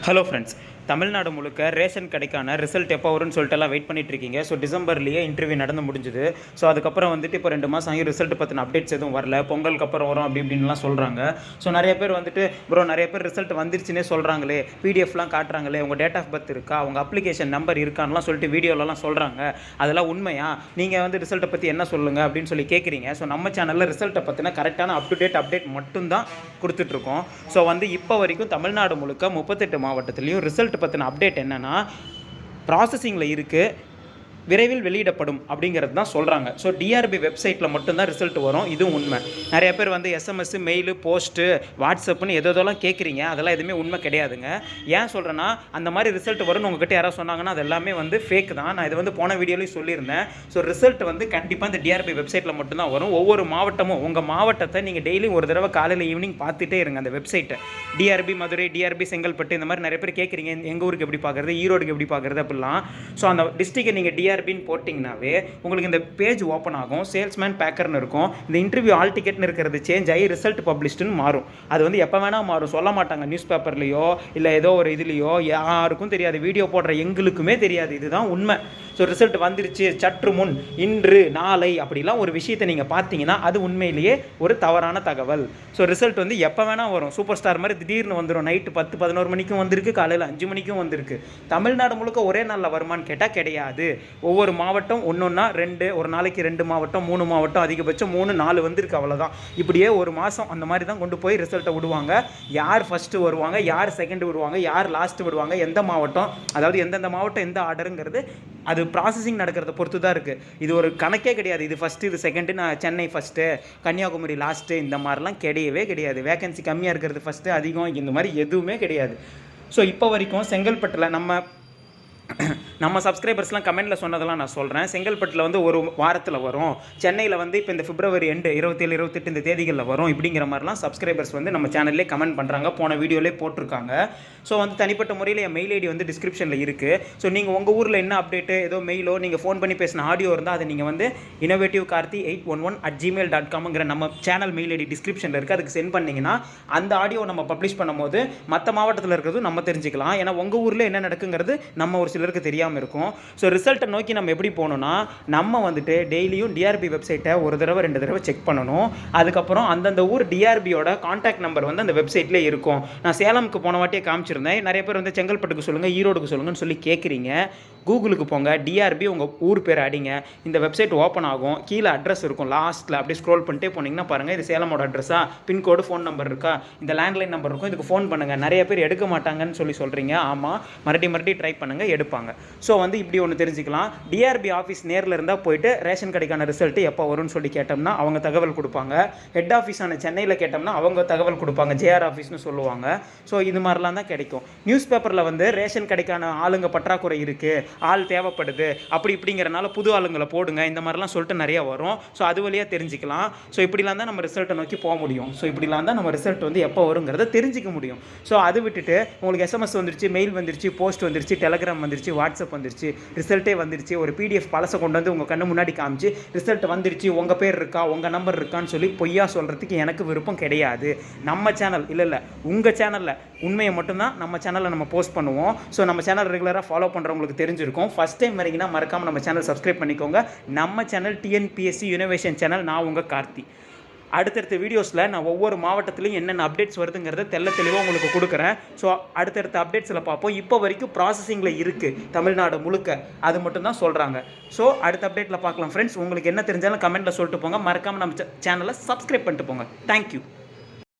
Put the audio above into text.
Hello friends, Tamil Nadu முழுக்க ration கடைக்கான result எப்போ வரும்னு சொல்லிட்டுலாம் வெயிட் பண்ணிட்டு இருக்கீங்க. ஸோ டிசம்பர்லேயே இன்டர்வியூ நடந்து முடிஞ்சுது. ஸோ அதுக்கப்புறம் வந்துட்டு இப்போ 2 மாதம் ஆகி ரிசல்ட் பற்றின அப்டேட்ஸ் எதுவும் வரல. பொங்கலுக்கு அப்புறம் வரும் அப்படி இப்படின்லாம் சொல்கிறாங்க. ஸோ நிறைய பேர் வந்துட்டு நிறைய பேர் ரிசல்ட் வந்துருச்சுன்னே சொல்கிறாங்களே, பிடிஎஃப்லாம் காட்டுறாங்களே, உங்கள் டேட் ஆஃப் பர்த் இருக்கா, உங்கள் அப்ளிகேஷன் நம்பர் இருக்கான்லாம் சொல்லிட்டு வீடியோலலாம் சொல்கிறாங்க. அதெல்லாம் உண்மையா? நீங்கள் வந்து ரிசல்ட்டை பற்றி என்ன சொல்லுங்கள் அப்படின்னு சொல்லி கேட்குறீங்க. ஸோ நம்ம சேனலில் ரிசல்ட்டை பற்றின கரெக்டான அப் டு டேட் அப்டேட் மட்டும்தான் கொடுத்துட்ருக்கோம். ஸோ வந்து இப்போ வரைக்கும் தமிழ்நாடு முழுக்க 38 மாவட்டத்துலேயும் ரிசல்ட் பற்றின அப்டேட் என்னன்னா ப்ராசஸிங்கில் இருக்குது, விரைவில் வெளியிடப்படும் அப்படிங்கிறது தான் சொல்கிறாங்க. ஸோ டிஆர்பி வெப்சைட்டில் மட்டும்தான் ரிசல்ட் வரும். இதுவும் உண்மை. நிறைய பேர் வந்து எஸ்எம்எஸ், மெயிலு, போஸ்ட்டு, வாட்ஸ்அப்னு எதெல்லாம் கேட்குறீங்க. அதெல்லாம் எதுவுமே உண்மை கிடையாதுங்க. ஏன் சொல்கிறேன்னா, அந்த மாதிரி ரிசல்ட் வரும்னு உங்கள்கிட்ட யாராவது சொன்னாங்கன்னா அது எல்லாமே வந்து ஃபேக் தான். நான் இது வந்து போன வீடியோலையும் சொல்லியிருந்தேன். ஸோ ரிசல்ட் வந்து கண்டிப்பாக இந்த டிஆர்பி வெப்சைட்டில் மட்டும்தான் வரும். ஒவ்வொரு மாவட்டமும் உங்கள் மாவட்டத்தை நீங்கள் டெய்லி ஒரு தடவை காலையில் ஈவினிங் பார்த்துட்டே இருங்க அந்த வெப்சைட்டை. டிஆர்பி மதுரை, டிஆர்பி செங்கல்பட்டு, இந்த மாதிரி நிறைய பேர் கேட்குறீங்க எங்கள் ஊருக்கு எப்படி பார்க்குறது, ஈரோடுக்கு எப்படி பார்க்குறது அப்படிலாம். ஸோ அந்த டிஸ்ட்ரிக்டை நீங்கள் டிஆர்பின்னு போட்டிங்கனாவே உங்களுக்கு இந்த பேஜ் ஓப்பன் ஆகும். சேல்ஸ்மேன் பேக்கர்னு இருக்கும். இந்த இன்டர்வியூ ஆல் டிக்கெட்னு இருக்கிறது சேஞ்ச் ஆகி ரிசல்ட் பப்ளிஷ்டுன்னு மாறும். அது வந்து எப்போ வேணால் மாறும். சொல்ல மாட்டாங்க நியூஸ் பேப்பர்லையோ இல்லை ஏதோ ஒரு இதுலையோ. யாருக்கும் தெரியாது, வீடியோ போடுற எங்களுக்குமே தெரியாது. இதுதான் உண்மை. ஸோ ரிசல்ட் வந்துருச்சு, சற்று முன், இன்று, நாளை அப்படிலாம் ஒரு விஷயத்தை நீங்கள் பார்த்தீங்கன்னா அது உண்மையிலேயே ஒரு தவறான தகவல். ஸோ ரிசல்ட் வந்து எப்போ வேணால் வரும். சூப்பர் ஸ்டார் மாதிரி திடீர்னு வந்துடும். நைட்டு 10-11 மணிக்கும் வந்திருக்கு, காலையில் 5 மணிக்கும் வந்திருக்கு. தமிழ்நாடு முழுக்க ஒரே நாளில் வருமானு கேட்டால் கிடையாது. ஒவ்வொரு மாவட்டம் ஒன்றொன்னா 2, ஒரு நாளைக்கு 2 மாவட்டம், 3 மாவட்டம், அதிகபட்சம் 3-4 வந்திருக்கு, அவ்வளோதான். இப்படியே ஒரு மாதம் அந்த மாதிரி தான் கொண்டு போய் ரிசல்ட்டை விடுவாங்க. யார் ஃபஸ்ட்டு வருவாங்க, யார் செகண்ட் வருவாங்க, யார் லாஸ்ட்டு வருவாங்க, எந்த மாவட்டம், அதாவது எந்தெந்த மாவட்டம் எந்த ஆர்டருங்கிறது அது ப்ராசஸிங் நடக்கிறத பொறுத்து தான் இருக்குது. இது ஒரு கணக்கே கிடையாது. இது ஃபஸ்ட்டு, இது செகண்டு, நான் சென்னை ஃபஸ்ட்டு, கன்னியாகுமரி லாஸ்ட்டு, இந்த மாதிரிலாம் கிடையவே கிடையாது. வேகன்சி கம்மியாக இருக்கிறது ஃபஸ்ட்டு, அதிகம், இந்த மாதிரி எதுவுமே கிடையாது. ஸோ இப்போ வரைக்கும் செங்கல்பட்டில் நம்ம சப்ஸ்கிரைபர்ஸ்லாம் கமெண்ட்டில் சொன்னதெல்லாம் நான் சொல்கிறேன். செங்கல்பட்டில் வந்து ஒரு வாரத்தில் வரும், சென்னையில் வந்து இப்போ இந்த பிப்ரவரி எண்டு 27, 28 இந்த தேதிகளில் வரும் இப்படிங்கிற மாதிரிலாம் சப்ஸ்கிரைபர்ஸ் வந்து நம்ம சேனல்லே கமெண்ட் பண்ணுறாங்க. போன வீடியோலே போட்டிருக்காங்க. ஸோ வந்து தனிப்பட்ட முறையில் என் மெயில் ஐடி வந்து டிஸ்கிரிப்ஷனில் இருக்குது. ஸோ நீங்கள் உங்கள் ஊரில் என்ன அப்டேட்டு, ஏதோ மெயிலோ நீங்கள் ஃபோன் பண்ணி பேசின ஆடியோ இருந்தால் அதை நீங்கள் வந்து innovativkarthi811@gmail.comங்கிற நம்ம சேனல் மெயில் ஐடி டிஸ்கிரிப்ஷனில் இருக்குது. அதுக்கு சென்ட் பண்ணிங்கன்னா அந்த ஆடியோ நம்ம பப்ளிஷ் பண்ணும்போது மற்ற மாவட்டத்தில் இருக்கிறதும் நம்ம தெரிஞ்சுக்கலாம். ஏன்னா உங்கள் ஊரில் என்ன நடக்குங்கிறது நம்ம ஒரு சிலருக்கு தெரியாமல் இருக்கும். ஸோ ரிசல்ட்டை நோக்கி நம்ம எப்படி போகணும்னா, நம்ம வந்துட்டு டெய்லியும் டிஆர்பி வெப்சைட்டை ஒரு தடவை 2 தடவை செக் பண்ணணும். அதுக்கப்புறம் அந்தந்த ஊர் டிஆர்பியோட கான்டாக்ட் நம்பர் வந்து அந்த வெப்சைட்லேயே இருக்கும். நான் சேலமுக்கு போன வாட்டியே காமிச்சிருந்தேன். நிறைய பேர் வந்து செங்கல்பட்டுக்கு சொல்லுங்கள், ஈரோடுக்கு சொல்லுங்கன்னு சொல்லி கேட்குறீங்க. கூகுளுக்கு போங்க, டிஆர்பி உங்கள் ஊர் பேர் அடிங்க, இந்த வெப்சைட் ஓப்பன் ஆகும். கீழே அட்ரஸ் இருக்கும், லாஸ்ட்டில் அப்படியே ஸ்க்ரோல் பண்ணிட்டே போனீங்கன்னா பாருங்கள், இது சேலமோட அட்ரஸா, பின்கோடு, ஃபோன் நம்பர் இருக்கா, இந்த லேண்ட்லைன் நம்பர் இருக்கும், இதுக்கு ஃபோன் பண்ணுங்கள். நிறைய பேர் எடுக்க மாட்டாங்கன்னு சொல்லி சொல்கிறீங்க. ஆமாம், மறுபடியும் ட்ரை பண்ணுங்கள், எடுப்பாங்க. ஸோ வந்து இப்படி ஒன்று தெரிஞ்சுக்கலாம். டிஆர்பி ஆஃபீஸ் நேரில் இருந்தால் போயிட்டு ரேஷன் கடைக்கான ரிசல்ட்டு எப்போ வரும்னு சொல்லி கேட்டோம்னா அவங்க தகவல் கொடுப்பாங்க. ஹெட் ஆஃபீஸான சென்னையில் கேட்டோம்னா அவங்க தகவல் கொடுப்பாங்க, ஜேஆர் ஆஃபீஸ்னு சொல்லுவாங்க. ஸோ இது மாதிரிலாம் தான் கிடைக்கும். நியூஸ் பேப்பரில் வந்து ரேஷன் கடைக்கான ஆளுங்க பற்றாக்குறை இருக்குது, ஆள் தேவைப்படுது, அப்படி இப்படிங்கிறனால புது ஆளுங்களை போடுங்க, இந்த மாதிரிலாம் சொல்லிட்டு நிறைய வரும். ஸோ அது வழியாக தெரிஞ்சுக்கலாம். ஸோ இப்படிலாம் தான் நம்ம ரிசல்ட்டை நோக்கி போக முடியும். ஸோ இப்படிலாம் தான் நம்ம ரிசல்ட் வந்து எப்போ வருங்கிறத தெரிஞ்சிக்க முடியும். ஸோ அது விட்டுட்டு உங்களுக்கு எஸ்எம்எஸ் வந்துருச்சு, மெயில் வந்துருச்சு, போஸ்ட் வந்துருச்சு, டெலகிராம் வந்துருச்சு, வாட்ஸ்அப் வந்துருச்சு, ரிசல்ட்டே வந்துருச்சு, ஒரு பிடிஎஃப் பழசை கொண்டு வந்து உங்கள் கண்ணு முன்னாடி காமிச்சு ரிசல்ட் வந்துருச்சு, உங்கள் பேர் இருக்கா, உங்கள் நம்பர் இருக்கான்னு சொல்லி பொய்யா சொல்கிறதுக்கு எனக்கு விருப்பம் கிடையாது. நம்ம சேனல் இல்லை உங்கள் சேனலில் உண்மையை மட்டும்தான் நம்ம சேனலில் நம்ம போஸ்ட் பண்ணுவோம். ஸோ நம்ம சேனல் ரெகுலராக ஃபாலோ பண்ணுறவங்களுக்கு தெரிஞ்சிருக்கும். ஃபஸ்ட் டைம் வரீங்கன்னா மறக்காமல் நம்ம சேனல் சப்ஸ்கிரைப் பண்ணிக்கோங்க. நம்ம சேனல் டிஎன்பிஎஸ்சி யூனிவேஷன் சேனல். நான் உங்கள் கார்த்தி. அடுத்தடுத்த வீடியோஸில் நான் ஒவ்வொரு மாவட்டத்துலையும் என்னென்ன அப்டேட்ஸ் வருதுங்கிறத தெளிவாக உங்களுக்கு கொடுக்குறேன். ஸோ அடுத்தடுத்த அப்டேட்ஸில் பார்ப்போம். இப்போ வரைக்கும் ப்ராசஸிங்கில் இருக்குது தமிழ்நாடு முழுக்க, அது மட்டும் தான் சொல்கிறாங்க. ஸோ அடுத்த அப்டேட்டில் பார்க்கலாம் ஃப்ரெண்ட்ஸ். உங்களுக்கு என்ன தெரிஞ்சாலும் கமெண்ட்டில் சொல்லிட்டு போங்க. மறக்காமல் நம்ம சேனலை சப்ஸ்கிரைப் பண்ணிட்டு போங்க. தேங்க்யூ.